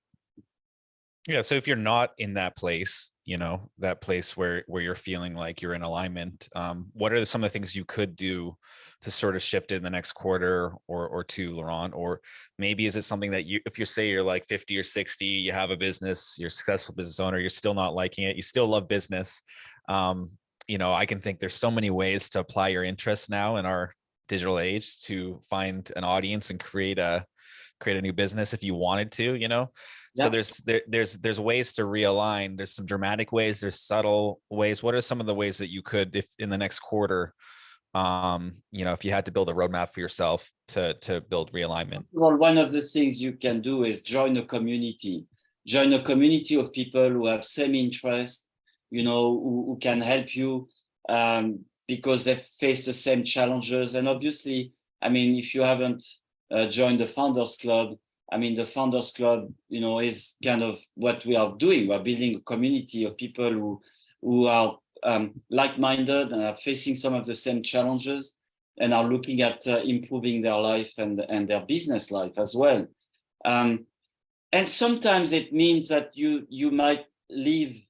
Yeah. So if you're not in that place, that place where you're feeling like you're in alignment, what are some of the things you could do to sort of shift it in the next quarter or two, Laurent? Or maybe is it something that if you say you're like 50 or 60, you have a business, you're a successful business owner, you're still not liking it, you still love business. I can think there's so many ways to apply your interests now in our digital age to find an audience and create a new business if you wanted to, So there's ways to realign. There's some dramatic ways, there's subtle ways. What are some of the ways that you could, if in the next quarter, if you had to build a roadmap for yourself to build realignment? Well, one of the things you can do is join a community of people who have same interest, who can help you because they face the same challenges. And obviously, if you haven't joined the Founders Club, the Founders Club, is kind of what we are doing. We're building a community of people who are like-minded and are facing some of the same challenges and are looking at improving their life and their business life as well. And sometimes it means that you might leave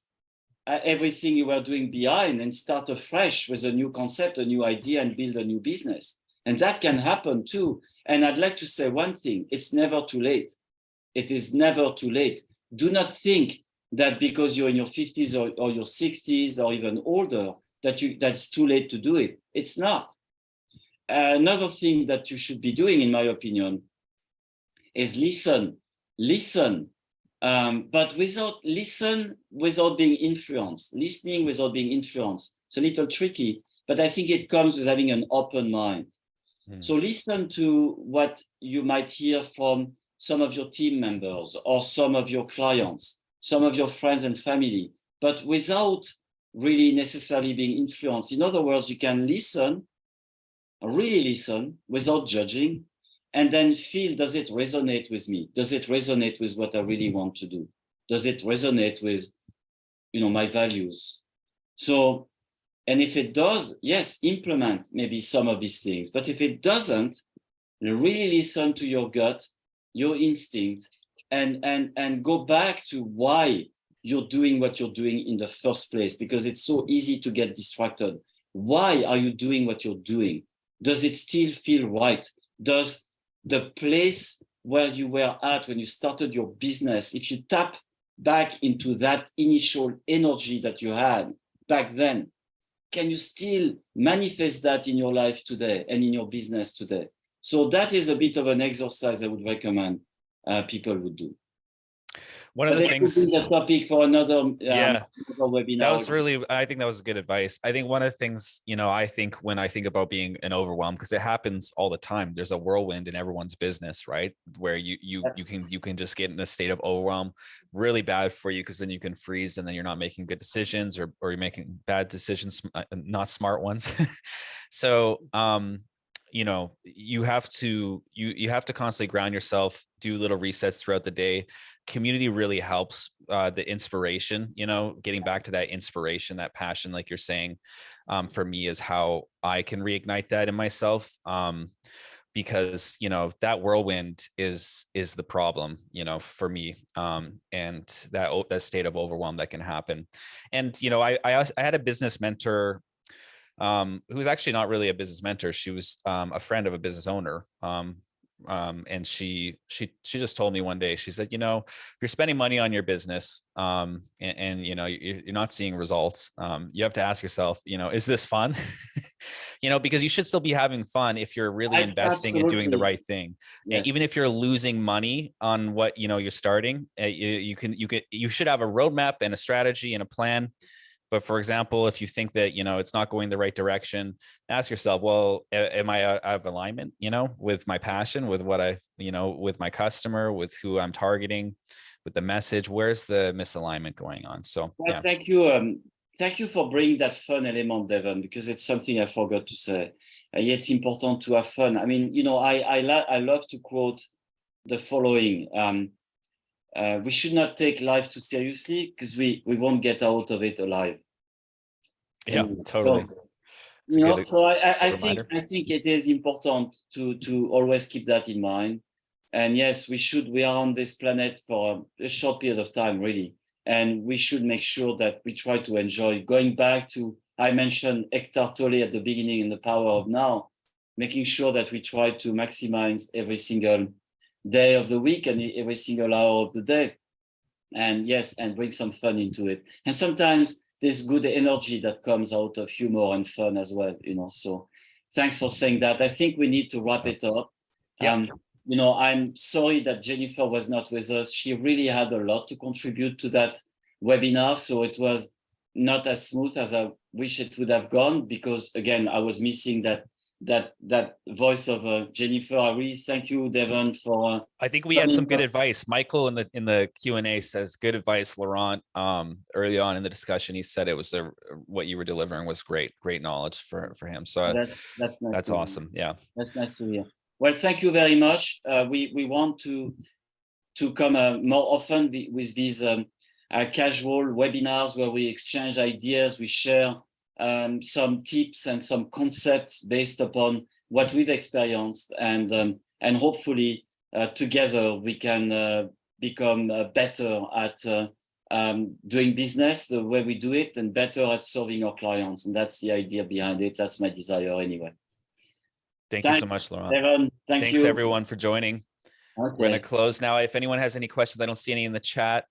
everything you were doing behind and start afresh with a new concept, a new idea, and build a new business. And that can happen too. And I'd like to say one thing: it's never too late. It is never too late. Do not think that because you're in your 50s or your 60s or even older, that's too late to do it. It's not. Another thing that you should be doing, in my opinion, is listen, but without being influenced. Listening without being influenced. It's a little tricky, but I think it comes with having an open mind. So listen to what you might hear from some of your team members or some of your clients, some of your friends and family, but without really necessarily being influenced. In other words, you can listen, really listen without judging, and then feel, does it resonate with me? Does it resonate with what I really want to do? Does it resonate with, my values? So, and if it does, yes, implement maybe some of these things. But if it doesn't, really listen to your gut, your instinct, and go back to why you're doing what you're doing in the first place, because it's so easy to get distracted. Why are you doing what you're doing? Does it still feel right? Does the place where you were at when you started your business, if you tap back into that initial energy that you had back then, can you still manifest that in your life today and in your business today? So that is a bit of an exercise I would recommend people would do. One of the things, the topic for another webinar. That was really, I think that was good advice. I think one of the things, I think when I think about being an overwhelm, because it happens all the time, there's a whirlwind in everyone's business, right? Where you can just get in a state of overwhelm, really bad for you, because then you can freeze and then you're not making good decisions or you're making bad decisions, not smart ones. So, you have to constantly ground yourself, do little resets throughout the day. Community really helps, the inspiration, getting back to that inspiration, that passion, like you're saying, for me, is how I can reignite that in myself. Because, that whirlwind is the problem, for me, and that state of overwhelm that can happen. And, I had a business mentor, who was actually not really a business mentor. She was a friend of a business owner. And she just told me one day, she said, if you're spending money on your business, and you're not seeing results, you have to ask yourself, is this fun? Because you should still be having fun if you're really investing and doing the right thing. Yes. Even if you're losing money on what, you're starting, you should have a roadmap and a strategy and a plan. But for example, if you think that, it's not going the right direction, ask yourself, well, am I out of alignment, with my passion, with what with my customer, with who I'm targeting, with the message? Where's the misalignment going on? So, well, yeah. Thank you thank you for bringing that fun element, Devon, because it's something I forgot to say. Yeah, it's important to have fun. I mean, you know, I love to quote the following. We should not take life too seriously because we won't get out of it alive. Yeah, Anyway, totally. so, It's a you know, good so I think reminder. it is important to always keep that in mind. And yes, we are on this planet for a short period of time, really. And we should make sure that we try to enjoy. Going back to, I mentioned Eckhart Tolle at the beginning in The Power of Now, making sure that we try to maximize every single day of the week and every single hour of the day. And yes, and bring some fun into it. And sometimes there's good energy that comes out of humor and fun as well, you know. So thanks for saying that. I think we need to wrap it up. Yeah. You know, I'm sorry that Jennifer was not with us. She really had a lot to contribute to that webinar. So it was not as smooth as I wish it would have gone, because again, I was missing that voice of Jennifer. I really thank you, Devon, for I think we had some good coming. advice. Michael in the Q&A says good advice, Laurent. Early on in the discussion, he said it was what you were delivering was great knowledge for him. So That's nice that's to hear. awesome. Yeah. That's nice to hear. Well, thank you very much. We want to come more often with these casual webinars where we exchange ideas, we share some tips and some concepts based upon what we've experienced, and hopefully together we can become better at doing business the way we do it, and better at serving our clients. And that's the idea behind it. That's my desire anyway. Thank you so much, Laurent. Devon. Thanks everyone for joining. Okay. We're going to close now. If anyone has any questions, I don't see any in the chat.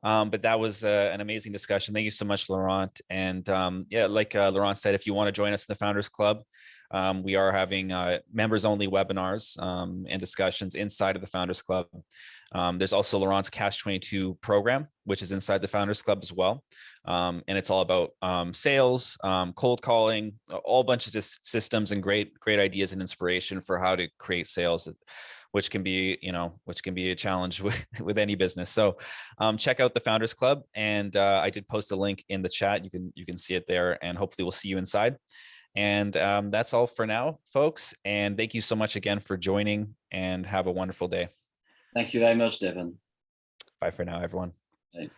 But that was an amazing discussion. Thank you so much, Laurent. And yeah, like Laurent said, if you want to join us in the Founders Club, we are having members only webinars and discussions inside of the Founders Club. There's also Laurent's Cash 22 program, which is inside the Founders Club as well. And it's all about sales, cold calling, all bunch of just systems and great ideas and inspiration for how to create sales, which can be a challenge with any business. So check out the Founders Club, and I did post a link in the chat. You can see it there, and hopefully we'll see you inside. And that's all for now, folks. And thank you so much again for joining, and have a wonderful day. Thank you very much, Devon. Bye for now, everyone. Bye.